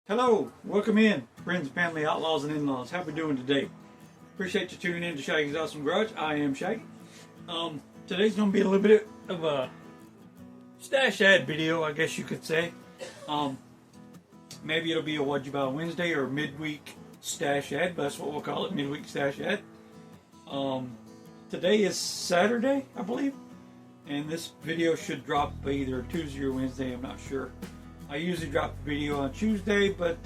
Hello, welcome in, friends, family, outlaws, and in-laws. How we doing today? Appreciate you tuning in to Shaggy's Awesome Garage. I am Shaggy. Today's going to be a little bit of a stash ad video, I guess you could say. Maybe it'll be a What'd You Buy Wednesday or midweek stash ad, but that's what we'll call it, midweek stash ad. Today is Saturday, I believe, and this video should drop either Tuesday or Wednesday, I'm not sure. I usually drop a video on Tuesday, but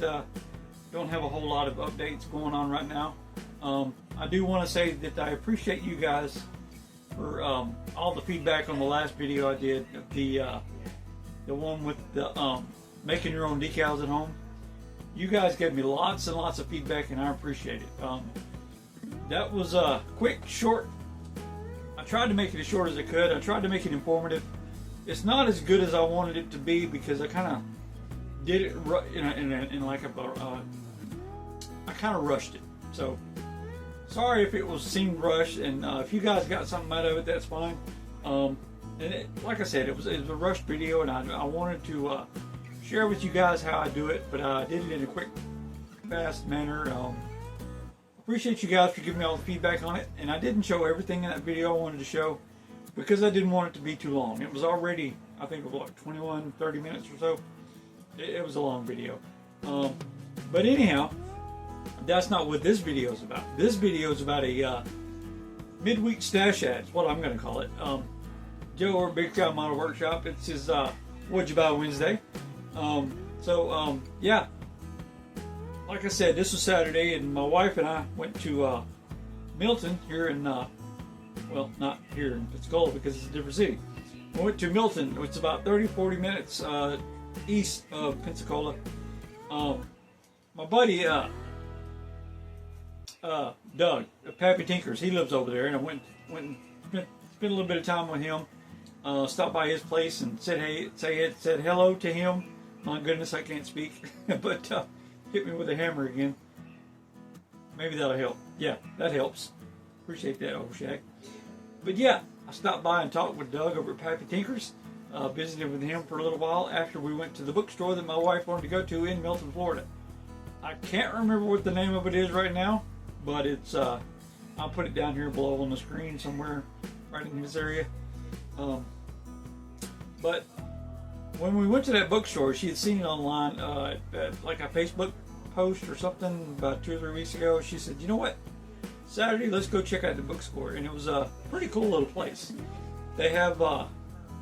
don't have a whole lot of updates going on right now. I do want to say that I appreciate you guys for all the feedback on the last video I did, the one with the making your own decals at home. You guys gave me lots and lots of feedback, and I appreciate it. That was quick, short. I tried to make it as short as I could. I tried to make it informative. It's not as good as I wanted it to be because I kind of did it in like I kind of rushed it. So sorry if it seemed rushed, and if you guys got something out of it, that's fine. Like I said, it was a rushed video, and I wanted to share with you guys how I do it, but I did it in a quick, fast manner. Appreciate you guys for giving me all the feedback on it, and I didn't show everything in that video I wanted to show, because I didn't want it to be too long. It was already, I think, like 30 minutes or so. It was a long video. But anyhow, that's not what this video is about. This video is about a midweek stash ad, is what I'm going to call it. Joe over at Big Town Model Workshop, it's his What'd You Buy Wednesday. Yeah. Like I said, this was Saturday, and my wife and I went to Milton here in well, not here in Pensacola because it's a different city. We went to Milton. It's about 30-40 minutes east of Pensacola. My buddy Doug, Pappy Tinkers, he lives over there, and I went and spent a little bit of time with him. Stopped by his place and said hello to him. My goodness, I can't speak, but hit me with a hammer again. Maybe that'll help. Yeah, that helps. Appreciate that, old Shag. But yeah, I stopped by and talked with Doug over at Pappy Tinkers. Visited with him for a little while after we went to the bookstore that my wife wanted to go to in Milton, Florida. I can't remember what the name of it is right now, but it's I'll put it down here below on the screen somewhere right in this area. But when we went to that bookstore, she had seen it online, like a Facebook post or something about 2 or 3 weeks ago. She said, "You know what? Saturday, let's go check out the bookstore." And it was a pretty cool little place. They have, of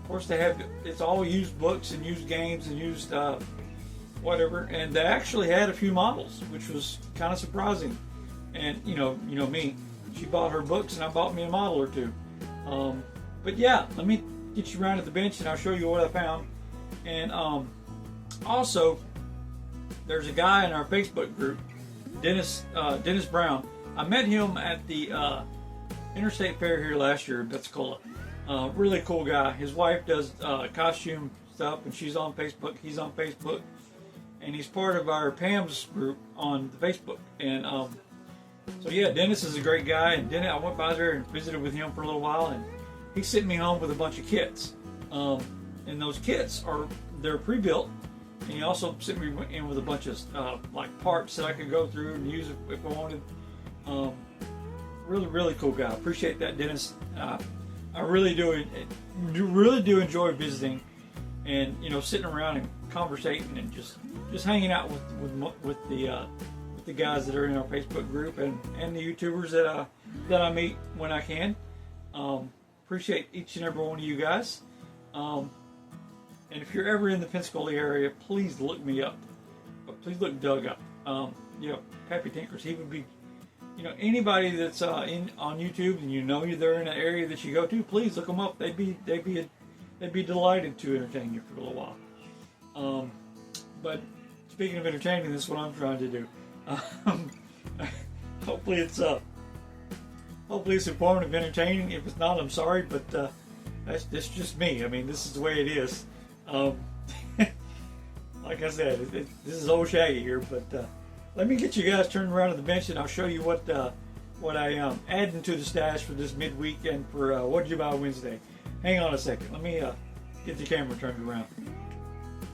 course, it's all used books and used games and used whatever. And they actually had a few models, which was kind of surprising. And you know me, she bought her books and I bought me a model or two. But yeah, let me get you around at the bench and I'll show you what I found. And also, there's a guy in our Facebook group, Dennis Brown. I met him at the Interstate Fair here last year in Pensacola. Really cool guy. His wife does costume stuff, and she's on Facebook. He's on Facebook, and he's part of our Pam's group on the Facebook. And so yeah, Dennis is a great guy. And I went by there and visited with him for a little while, and he sent me home with a bunch of kits. And those kits they're pre-built. And he also sent me in with a bunch of like parts that I could go through and use if I wanted. Really cool guy. Appreciate that, Dennis. I really do enjoy visiting, and sitting around and conversating and just hanging out with the guys that are in our Facebook group and the YouTubers that I meet when I can. Appreciate each and every one of you guys. And if you're ever in the Pensacola area, please look me up. Please look Doug up. You know, Pappy Tinkers. He would be, you know, anybody that's on YouTube and you know they're in an area that you go to, please look them up. They'd be delighted to entertain you for a little while. But speaking of entertaining, this is what I'm trying to do. Hopefully it's informative, entertaining. If it's not, I'm sorry, but that's just me. I mean, this is the way it is. Like I said, this is old Shaggy here, but let me get you guys turned around to the bench, and I'll show you what I am adding to the stash for this midweek and for What Did You Buy Wednesday. Hang on a second. Let me get the camera turned around.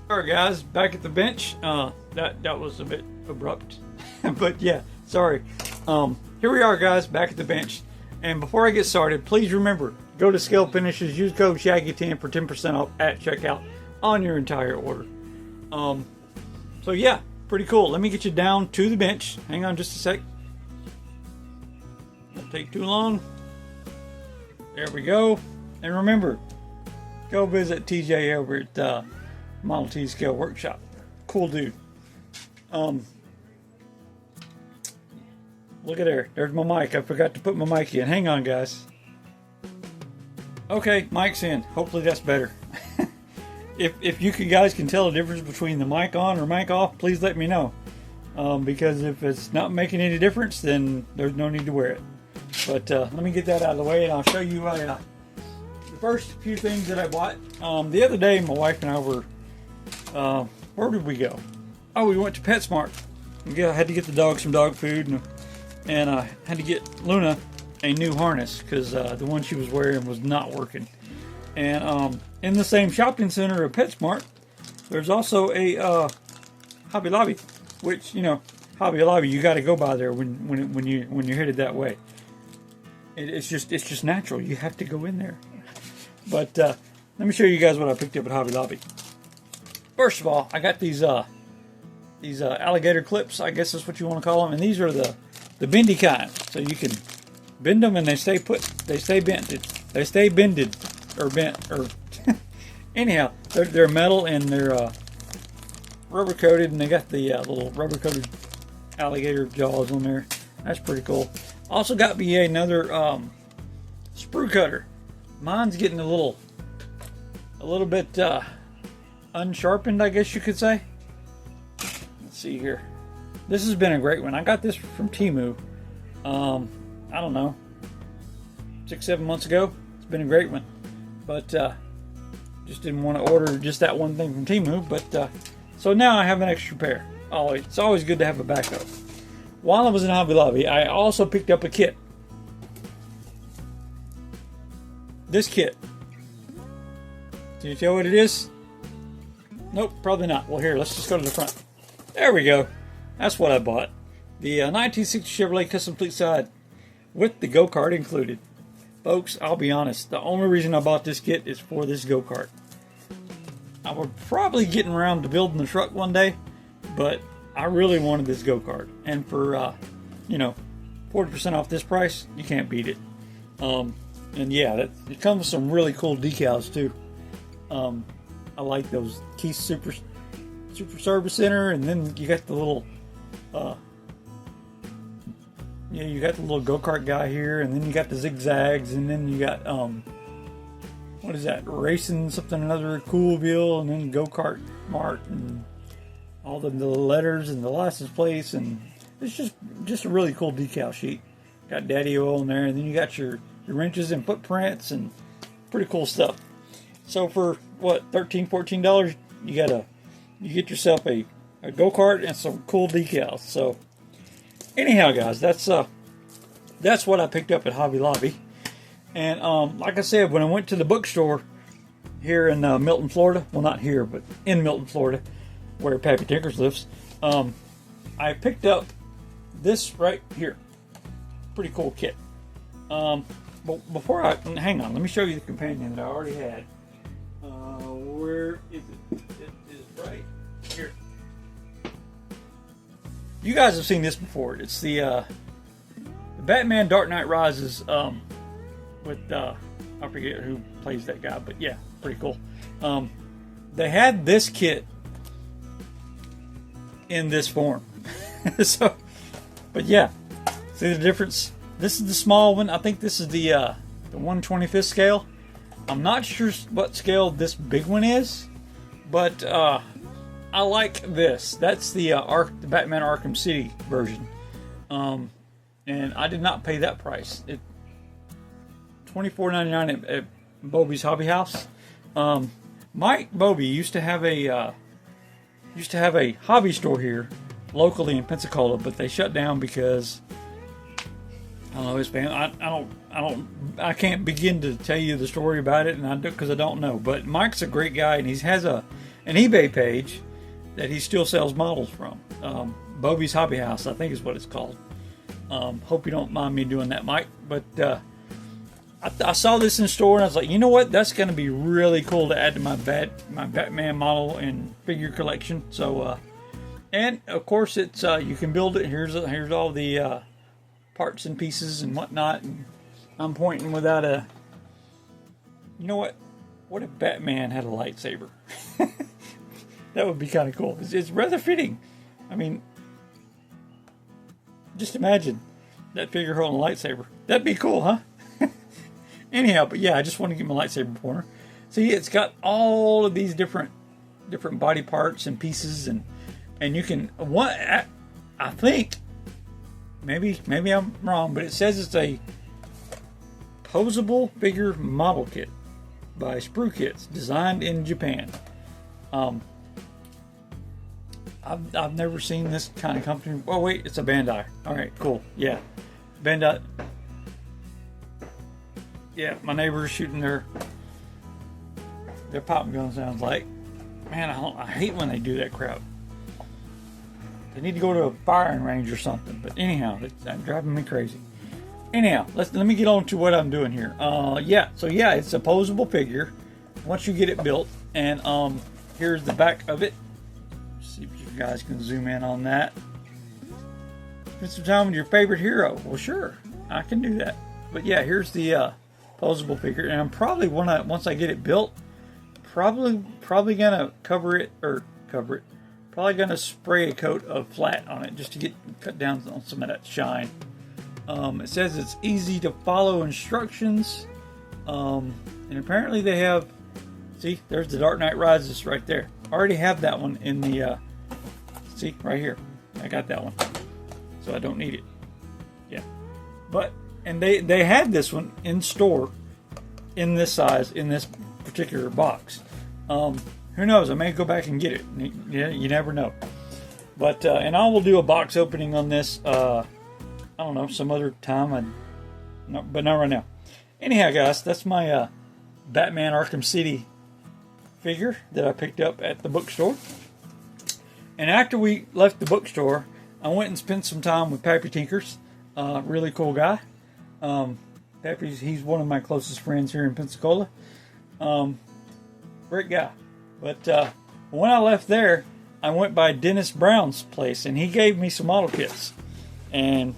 All right, guys, back at the bench. That was a bit abrupt, but yeah, sorry. Here we are, guys, back at the bench. And before I get started, please remember, go to Scale Finishes, use code Shaggy10 for 10% off at checkout on your entire order. So yeah, pretty cool. Let me get you down to the bench. Hang on just a sec. Won't take too long. There we go. And remember, go visit TJ over at Model T Scale Workshop. Cool dude. Look at there. There's my mic. I forgot to put my mic in. Hang on, guys. Okay, mic's in. Hopefully that's better. If you guys can tell the difference between the mic on or mic off, please let me know. Because if it's not making any difference, then there's no need to wear it. But let me get that out of the way, and I'll show you the first few things that I bought. The other day, my wife and I were... where did we go? Oh, we went to PetSmart. I had to get the dog some dog food, and I had to get Luna a new harness because the one she was wearing was not working. And in the same shopping center of PetSmart, there's also a Hobby Lobby, which, you know, Hobby Lobby, you got to go by there when you're headed that way. It's just natural. You have to go in there. But let me show you guys what I picked up at Hobby Lobby. First of all, I got these alligator clips, I guess that's what you want to call them, and these are the bendy kind, so you can bend them and they stay put. They stay bent. They stay bended or bent or anyhow. They're metal and they're rubber coated, and they got the little rubber coated alligator jaws on there. That's pretty cool. Also got me another sprue cutter. Mine's getting a little bit unsharpened, I guess you could say. Let's see here. This has been a great one. I got this from Temu. I don't know, 6-7 months ago. It's been a great one, but just didn't want to order just that one thing from Temu. But so now I have an extra pair. It's always good to have a backup. While I was in Hobby Lobby, I also picked up a kit. This kit. Can you tell what it is? Nope, probably not. Well, here, let's just go to the front. There we go. That's what I bought. The 1960 Chevrolet Custom Fleet Side with the go-kart included. Folks, I'll be honest. The only reason I bought this kit is for this go-kart. I was probably getting around to building the truck one day, but I really wanted this go-kart. And for, you know, 40% off this price, you can't beat it. And yeah, it comes with some really cool decals too. I like those Keith Super Service Center, and then you got the little, you got the little go-kart guy here, and then you got the zigzags, and then you got what is that? Racing something another Coolville, and then Go-Kart Mart, and all the letters and the license plates, and it's just a really cool decal sheet. Got Daddy Oil in there, and then you got your wrenches and footprints, and pretty cool stuff. So for what, $13-14, you get yourself a go-kart and some cool decals. So anyhow, guys, that's what I picked up at Hobby Lobby. And like I said, when I went to the bookstore here in Milton, Florida, well, not here, but in Milton, Florida, where Pappy Tinkers lives, I picked up this right here. Pretty cool kit. But before hang on, let me show you the companion that I already had. Where is it? It is right here. You guys have seen this before. It's the Batman Dark Knight Rises with I forget who plays that guy, but yeah, pretty cool. They had this kit in this form. So, but yeah, see the difference? This is the small one. I think this is the 1/25th scale. I'm not sure what scale this big one is, but I like this. That's the Batman Arkham City version, and I did not pay that price. It $24.99 at Bobby's Hobby House. Mike Bobby used to have a hobby store here locally in Pensacola, but they shut down because I don't know his family. I can't begin to tell you the story about it, and because I don't know. But Mike's a great guy, and he has an eBay page that he still sells models from. Bobby's Hobby House, I think is what it's called. Hope you don't mind me doing that, Mike. But I saw this in store, and I was like, you know what? That's going to be really cool to add to my Batman model and figure collection. So, and of course, it's you can build it. Here's all the parts and pieces and whatnot. And I'm pointing without a. You know what? What if Batman had a lightsaber? That would be kind of cool. It's rather fitting. I mean, just imagine that figure holding a lightsaber. That'd be cool, huh? Anyhow, but yeah, I just want to get my lightsaber pointer. See, it's got all of these different body parts and pieces, and you can I think maybe I'm wrong, but it says it's a posable figure model kit by Sprue Kits, designed in Japan. I've never seen this kind of company. Oh wait, it's a Bandai. All right, cool. Yeah, Bandai. Yeah, my neighbor's shooting their pop gun. Sounds like, man, I hate when they do that crap. They need to go to a firing range or something. But anyhow, it's driving me crazy. Anyhow, let me get on to what I'm doing here. Yeah, it's a posable figure once you get it built, and here's the back of it. See if you guys can zoom in on that. Spend some time with your favorite hero. Well, sure, I can do that. But yeah, here's the posable figure, and I'm probably once I get it built, probably gonna cover it. Probably gonna spray a coat of flat on it just to cut down on some of that shine. It says it's easy to follow instructions, and apparently they have. See, there's the Dark Knight Rises right there. I already have that one in the. See right here, I got that one, so I don't need it. Yeah, but. And they had this one in store in this size, in this particular box. Who knows? I may go back and get it. You never know. But and I will do a box opening on this. I don't know, some other time. But not right now. Anyhow, guys, that's my Batman Arkham City figure that I picked up at the bookstore. And after we left the bookstore, I went and spent some time with Pappy Tinkers. Really cool guy. He's one of my closest friends here in Pensacola. Great guy. But when I left there, I went by Dennis Brown's place, and he gave me some model kits. And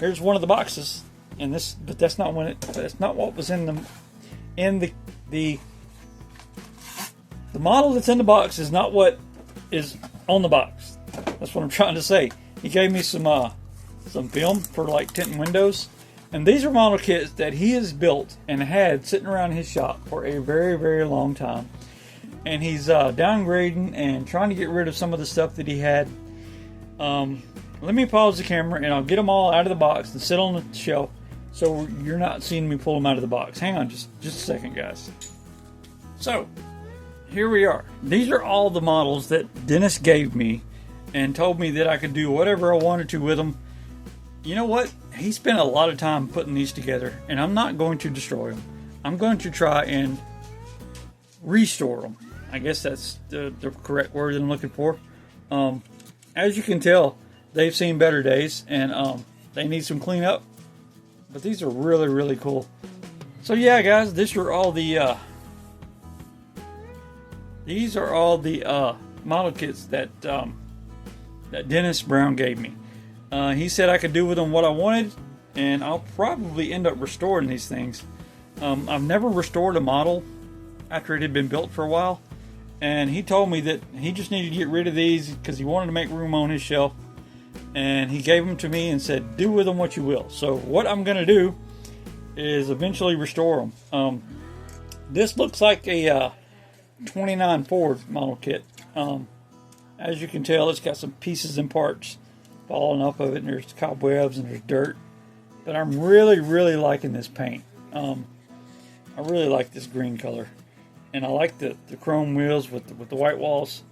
here's one of the boxes. And but that's not what was in the model that's in the box is not what is on the box. That's what I'm trying to say. He gave me some film for like tinting windows. And these are model kits that he has built and had sitting around his shop for a very, very long time. And he's downgrading and trying to get rid of some of the stuff that he had. Let me pause the camera and I'll get them all out of the box and sit on the shelf so you're not seeing me pull them out of the box. Hang on just a second, guys. So, here we are. These are all the models that Dennis gave me and told me that I could do whatever I wanted to with them. You know what? He spent a lot of time putting these together, and I'm not going to destroy them. I'm going to try and restore them. I guess that's the correct word I'm looking for. As you can tell, they've seen better days, and they need some cleanup. But these are really, really cool. So yeah, guys, these are all the model kits that Dennis Brown gave me. He said I could do with them what I wanted, and I'll probably end up restoring these things. I've never restored a model after it had been built for a while, and he told me that he just needed to get rid of these because he wanted to make room on his shelf. and he gave them to me and said, do with them what you will. So what I'm going to do is eventually restore them. This looks like a 29 Ford model kit. As you can tell, it's got some pieces and parts falling off of it, and there's cobwebs and there's dirt. But I'm really, really liking this paint. I really like this green color, and I like the chrome wheels with the white walls.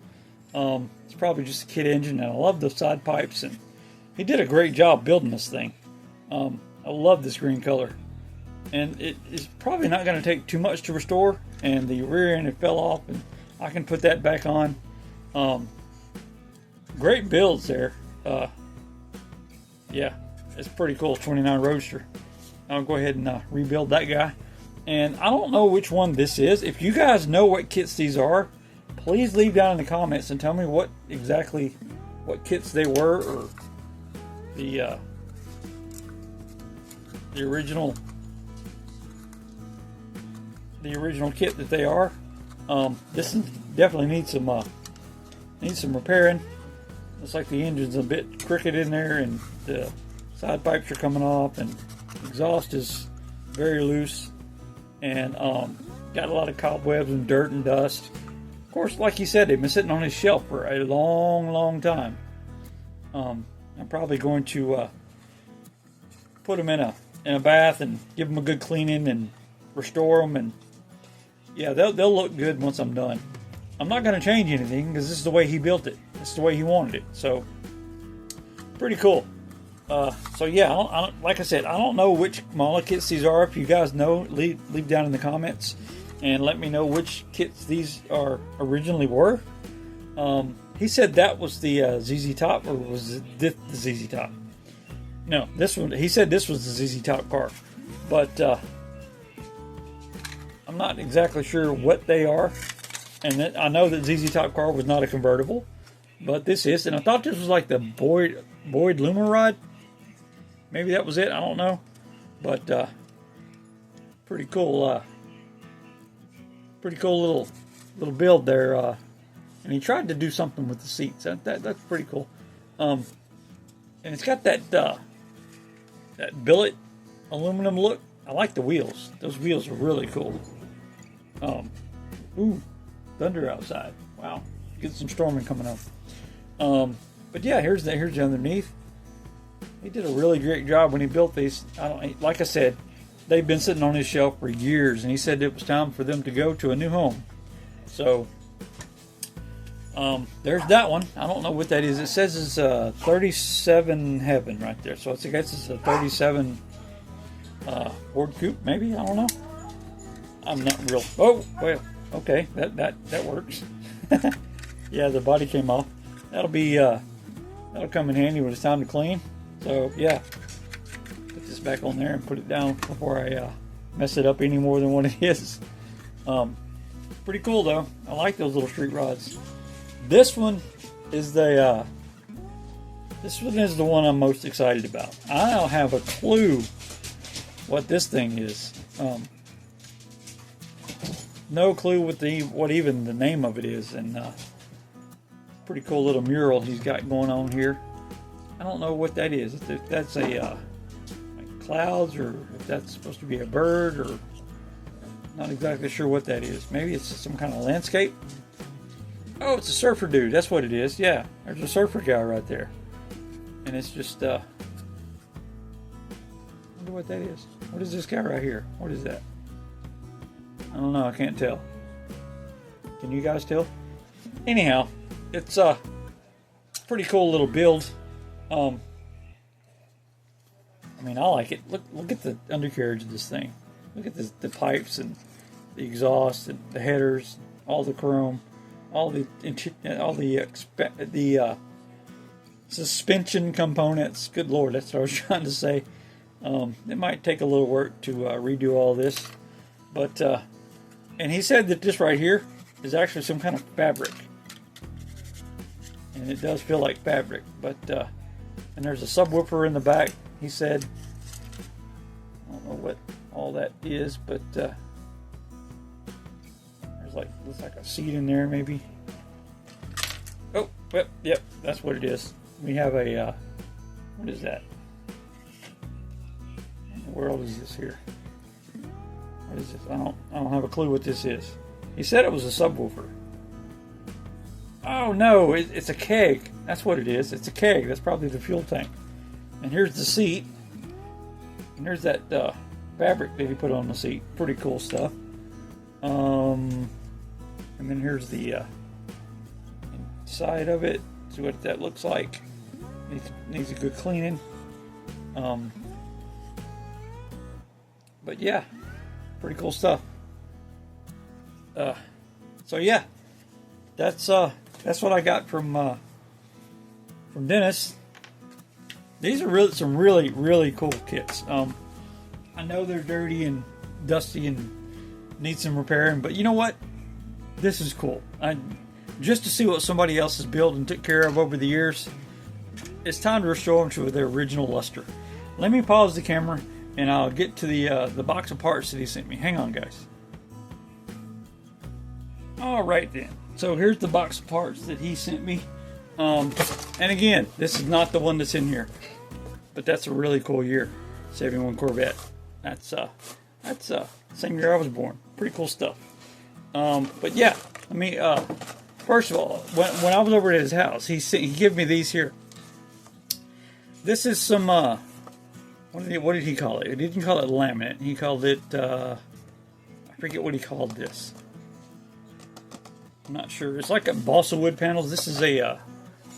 It's probably just a kit engine, and I love the side pipes, and he did a great job building this thing. I love this green color, and it is probably not going to take too much to restore. And the rear end, it fell off, and I can put that back on. Great builds there. Yeah, it's pretty cool. 29 Roadster. I'll go ahead and rebuild that guy. And I don't know which one this is. If you guys know what kits these are, please leave down in the comments and tell me what kits they were, or the original kit that they are. This definitely needs some repairing. Looks like the engine's a bit crooked in there, and the side pipes are coming off, and the exhaust is very loose, and got a lot of cobwebs and dirt and dust. Of course, like he said, they've been sitting on his shelf for a long, long time. I'm probably going to put them in a bath and give them a good cleaning and restore them, and yeah, they'll look good once I'm done. I'm not going to change anything because this is the way he built it. This is the way he wanted it. So, pretty cool. So yeah, like I said, I don't know which model kits these are. If you guys know, leave down in the comments and let me know which kits these originally were. He said that was the ZZ Top, or was it the ZZ Top? No, this one. He said this was the ZZ Top car, but I'm not exactly sure what they are. And I know that ZZ Top car was not a convertible, but this is. And I thought this was like the Boyd Luma rod. Maybe that was it. I don't know, but pretty cool. Pretty cool little build there. And he tried to do something with the seats. That's pretty cool. And it's got that billet aluminum look. I like the wheels. Those wheels are really cool. Ooh. Thunder outside. Wow. Get some storming coming up. But yeah, here's the underneath. He did a really great job when he built these. Like I said, they've been sitting on his shelf for years, and he said it was time for them to go to a new home. So there's that one. I don't know what that is. It says it's 37 Heaven right there. So I guess it's a 37 Ford Coupe, maybe. I don't know. I'm not real. Oh, well. Okay, that works. Yeah, the body came off. That'll come in handy when it's time to clean. So yeah, put this back on there and put it down before I mess it up any more than what it is. Pretty cool though. I like those little street rods. This one is the one I'm most excited about. I don't have a clue what this thing is. No clue what even the name of it is, and pretty cool little mural he's got going on here. I don't know what that is. If that's a like clouds, or if that's supposed to be a bird, or not exactly sure what that is. Maybe it's some kind of landscape. Oh, it's a surfer dude. That's what it is. Yeah, there's a surfer guy right there, and it's just I wonder what that is. What is this guy right here? What is that? I don't know. I can't tell. Can you guys tell? Anyhow, it's a pretty cool little build. I mean, I like it. Look at the undercarriage of this thing. Look at the pipes and the exhaust and the headers, all the chrome, all the suspension components. Good Lord, that's what I was trying to say. It might take a little work to redo all this, but and he said that this right here is actually some kind of fabric, and it does feel like fabric. But and there's a subwoofer in the back. He said, I don't know what all that is, but there's looks like a seat in there maybe. Oh, yep, that's what it is. We have a What is that? In the world is this here? What is this? I don't have a clue what this is. He said it was a subwoofer. Oh no, it's a keg. That's what it is. It's a keg. That's probably the fuel tank. And here's the seat. And there's that fabric that he put on the seat. Pretty cool stuff. And then here's the inside of it. See what that looks like. Needs a good cleaning. But yeah, pretty cool stuff. So yeah, that's what I got from Dennis. These are some really cool kits. I know they're dirty and dusty and need some repairing, but you know what? This is cool. Just to see what somebody else has built and took care of over the years, it's time to restore them to their original luster. Let me pause the camera and I'll get to the box of parts that he sent me. Hang on, guys. All right then. So here's the box of parts that he sent me. And again, this is not the one that's in here, but that's a really cool year. 71 Corvette. That's same year I was born. Pretty cool stuff. But yeah, I mean, first of all, when I was over at his house, he gave me these here. This is some what did he call it? He didn't call it laminate. He called it I forget what he called this. I'm not sure. It's like a balsa wood panels. This is a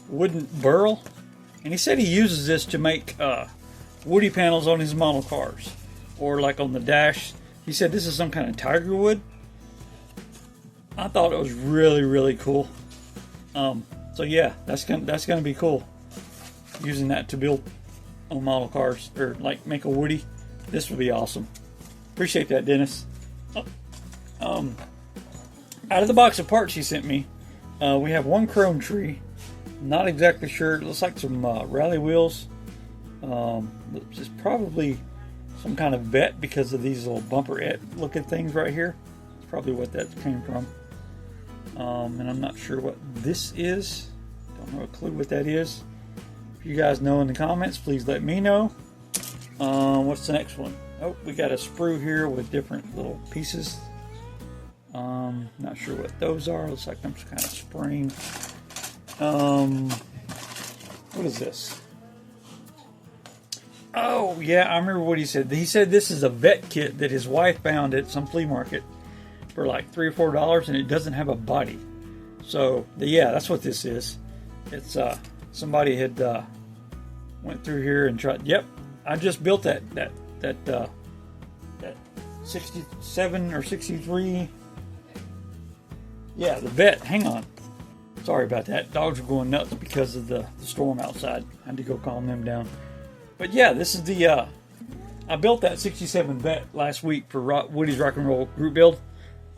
wooden burl, and he said he uses this to make woody panels on his model cars, or like on the dash. He said this is some kind of tiger wood. I thought it was really cool. So yeah, that's gonna be cool. Using that to build on model cars, or like make a woody. This would be awesome. Appreciate that, Dennis. Out of the box of parts he sent me, we have one chrome tree. Not exactly sure. It looks like some rally wheels. It's probably some kind of vet because of these little bumperette looking things right here. That's probably what that came from. And I'm not sure what this is. Don't know a clue what that is. If you guys know in the comments, please let me know. What's the next one? Oh, we got a sprue here with different little pieces. Not sure what those are. Looks like some kind of spring. What is this? Oh yeah, I remember what he said. He said this is a vet kit that his wife found at some flea market for like $3 or $4, and it doesn't have a body. So yeah, that's what this is. It's somebody had went through here and tried. Yep, I just built that 67 or 63. Yeah, the vet. Hang on. Sorry about that. Dogs are going nuts because of the storm outside. I had to go calm them down. But yeah, this is the I built that 67 vet last week for Woody's Rock and Roll group build.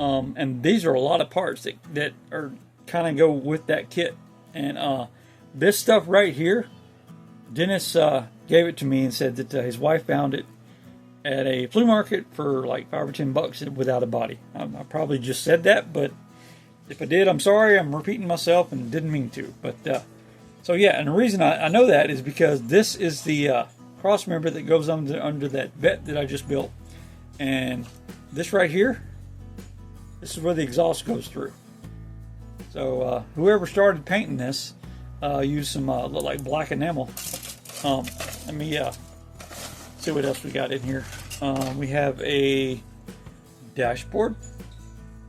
And these are a lot of parts that are kind of go with that kit. And this stuff right here, Dennis gave it to me and said that his wife found it at a flea market for like $5 or $10 without a body. I probably just said that, but if I did, I'm sorry. I'm repeating myself and didn't mean to. But so yeah, and the reason I know that is because this is the cross member that goes under that vet that I just built, and this right here, this is where the exhaust goes through. So whoever started painting this used some look like black enamel. Let me see what else we got in here. We have a dashboard,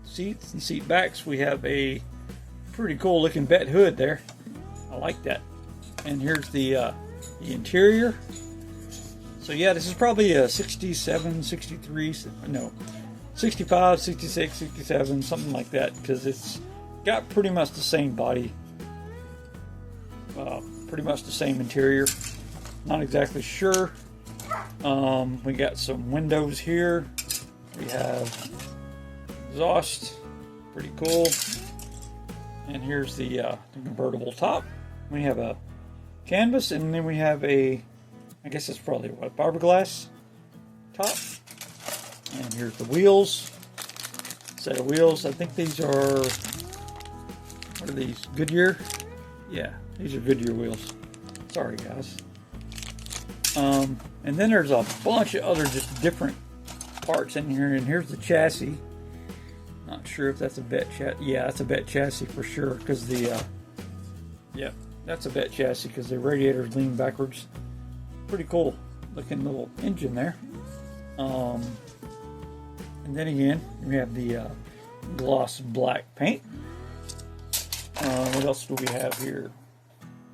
seats and seat backs. We have a pretty cool looking vet hood there. I like that. And here's the interior. So yeah, this is probably a 67, 63, no, 65, 66, 67, something like that, because it's got pretty much the same body, pretty much the same interior. Not exactly sure. We got some windows here. We have exhaust, pretty cool. And here's the convertible top. We have a canvas, and then we have a, I guess it's probably what, fiberglass top. And here's the wheels. Set of wheels. I think these are, what are these? Goodyear? Yeah, these are Goodyear wheels. Sorry guys. And then there's a bunch of other just different parts in here. And here's the chassis. Not sure if that's a vet chassis. Yeah, that's a vet chassis for sure. Because yeah, that's a vet chassis because the radiators lean backwards. Pretty cool looking little engine there. And then again, we have the gloss black paint. What else do we have here?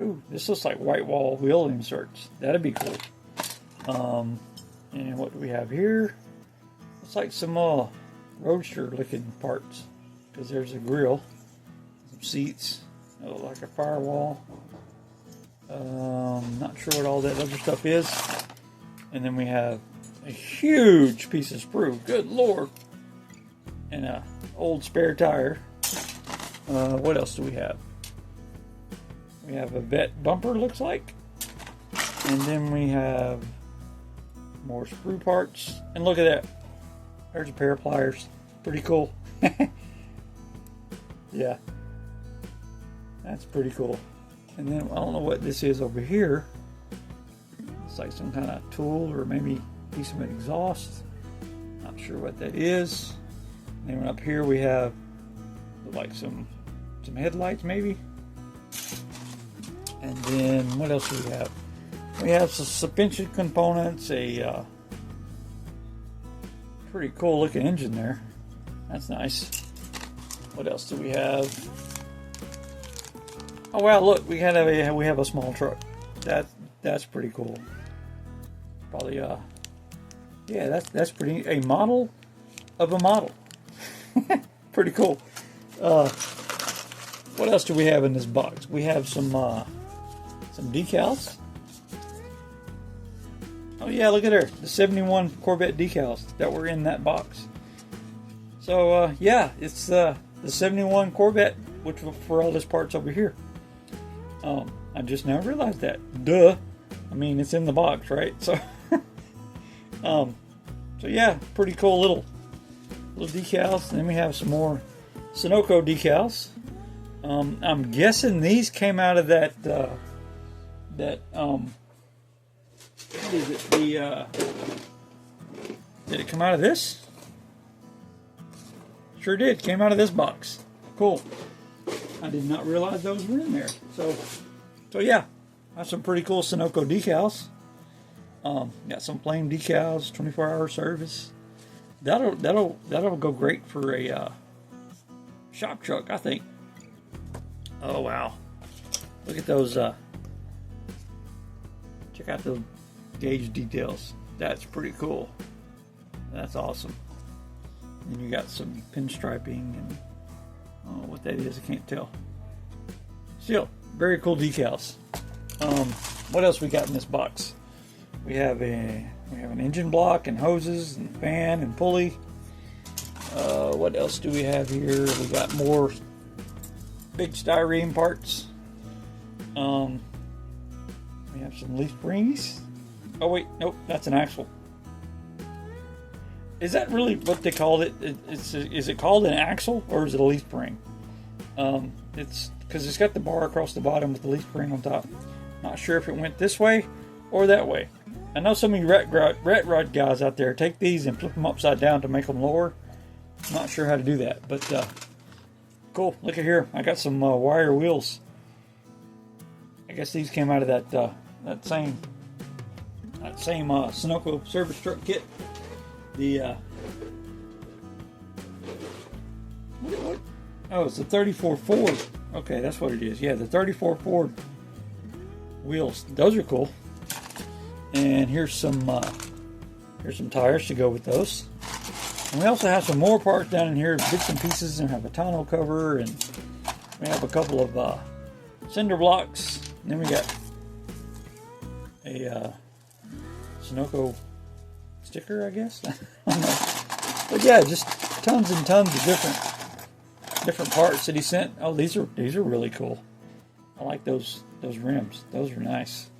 Ooh, this looks like white wall wheel inserts. That'd be cool. And what do we have here? Looks like some roadster looking parts. Because there's a grill, some seats, like a firewall. Not sure what all that other stuff is. And then we have a huge piece of sprue. Good Lord. And a old spare tire. What else do we have? We have a vet bumper, looks like. And then we have more sprue parts. And look at that. There's a pair of pliers. Pretty cool. Yeah. That's pretty cool. And then I don't know what this is over here. It's like some kind of tool or maybe a piece of exhaust. Not sure what that is. And then up here we have like some headlights maybe. And then what else do we have? We have some suspension components, a pretty cool looking engine there. That's nice. What else do we have? Oh wow, look, we have a small truck. That's pretty cool. Probably yeah, that's pretty, a model of a model. Pretty cool. What else do we have in this box? We have some decals. Oh yeah, look at her, the 71 Corvette decals that were in that box. So yeah, it's the 71 Corvette, which for all this parts over here. I just now realized that. Duh. I mean, it's in the box, right? So, so yeah, pretty cool little decals. And then we have some more Sunoco decals. I'm guessing these came out of that what is it? Did it come out of this? Sure did. Came out of this box. Cool. I did not realize those were in there. So yeah, that's some pretty cool Sunoco decals. Got some plain decals, 24-hour service. That'll go great for a shop truck, I think. Oh wow! Look at those. Check out those gauge details. That's pretty cool. That's awesome. And you got some pinstriping and what that is, I can't tell. Still, very cool decals. What else we got in this box? We have an engine block and hoses and fan and pulley. What else do we have here? We got more big styrene parts. We have some leaf springs. Oh wait, nope, that's an axle. Is that really what they called it? Is it called an axle or is it a leaf spring? It's because it's got the bar across the bottom with the leaf spring on top. Not sure if it went this way or that way. I know some of you rat rod guys out there take these and flip them upside down to make them lower. I'm not sure how to do that, but cool. Look at here. I got some wire wheels. I guess these came out of that same Sunoco service truck kit. The what? Oh, it's the 34 Ford. Okay, that's what it is. Yeah, the 34 Ford wheels. Those are cool. And here's some tires to go with those. And we also have some more parts down in here, bits and pieces, and have a tonneau cover, and we have a couple of cinder blocks. And then we got a Sunoco sticker, I guess. I don't know. But yeah, just tons and tons of different parts that he sent. Oh, these are really cool. I like those rims. Those are nice.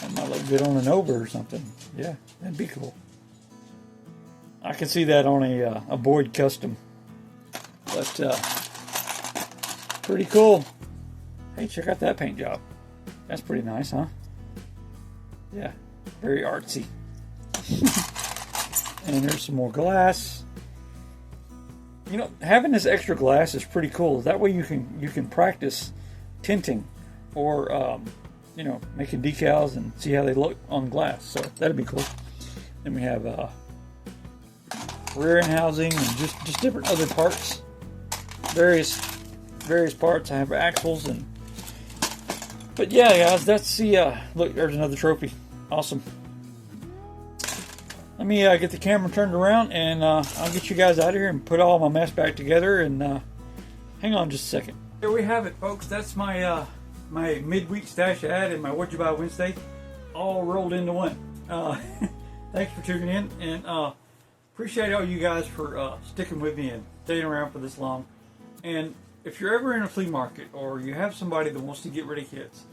That might look good on an Nova or something. Yeah, that'd be cool. I can see that on a Boyd Custom. But pretty cool. Hey, check out that paint job. That's pretty nice, huh? Yeah, very artsy. And there's some more glass. You know, having this extra glass is pretty cool. That way you can practice tinting or you know, making decals and see how they look on glass. So that'd be cool. Then we have rear end housing and just different other parts. Various parts. I have axles and. But yeah, guys, that's the look. There's another trophy. Awesome. Let me get the camera turned around, and I'll get you guys out of here and put all my mess back together. And hang on just a second. Here we have it, folks. That's my my midweek stash ad and my What'd You Buy Wednesday, all rolled into one. Thanks for tuning in, and appreciate all you guys for sticking with me and staying around for this long. And if you're ever in a flea market or you have somebody that wants to get rid of kits,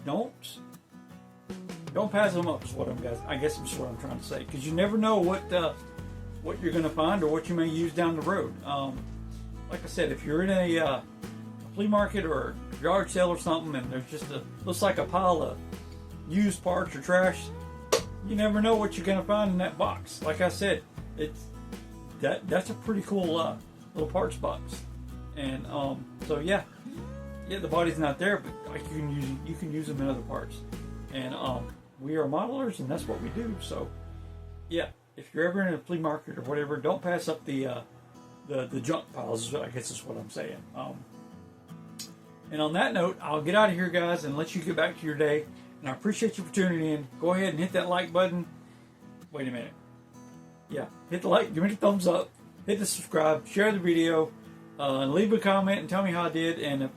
don't pass them up. Is what I guess is what I'm trying to say, because you never know what you're going to find or what you may use down the road. Like I said, if you're in a flea market or a yard sale or something, and there's just looks like a pile of used parts or trash, you never know what you're going to find in that box. Like I said, that's a pretty cool little parts box. And so yeah, the body's not there, but you can use them in other parts. And we are modelers, and that's what we do. So yeah, if you're ever in a flea market or whatever, don't pass up the junk piles. I guess is what I'm saying. And on that note, I'll get out of here, guys, and let you get back to your day. And I appreciate you for tuning in. Go ahead and hit that like button. Wait a minute. Yeah, hit the like, give me the thumbs up, hit the subscribe, share the video, and leave a comment and tell me how I did. And if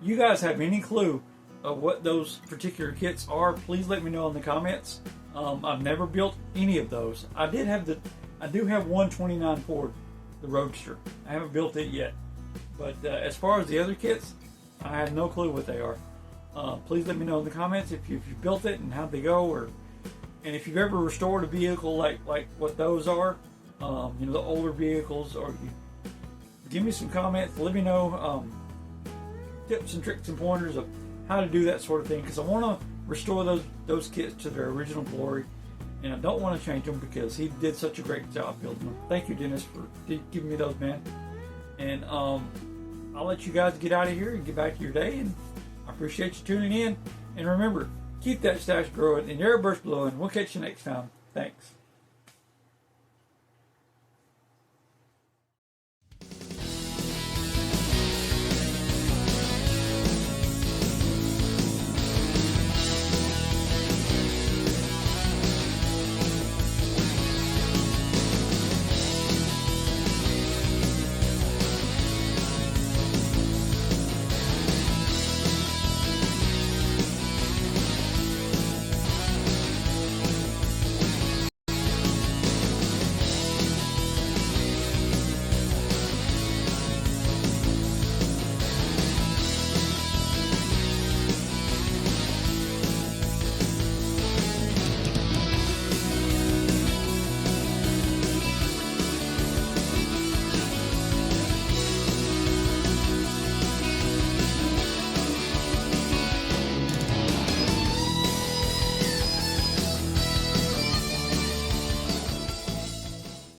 you guys have any clue of what those particular kits are, please let me know in the comments. I've never built any of those. I do have one 29 Ford, the Roadster. I haven't built it yet. But as far as the other kits, I have no clue what they are. Please let me know in the comments if you built it and how'd they go, and if you've ever restored a vehicle like what those are, you know, the older vehicles, or you give me some comments. Let me know tips and tricks and pointers of how to do that sort of thing, because I want to restore those kits to their original glory, and I don't want to change them because he did such a great job building them. Thank you, Dennis, for giving me those, man. And I'll let you guys get out of here and get back to your day, and I appreciate you tuning in. And remember, keep that stash growing and your airbrush blowing. We'll catch you next time. Thanks.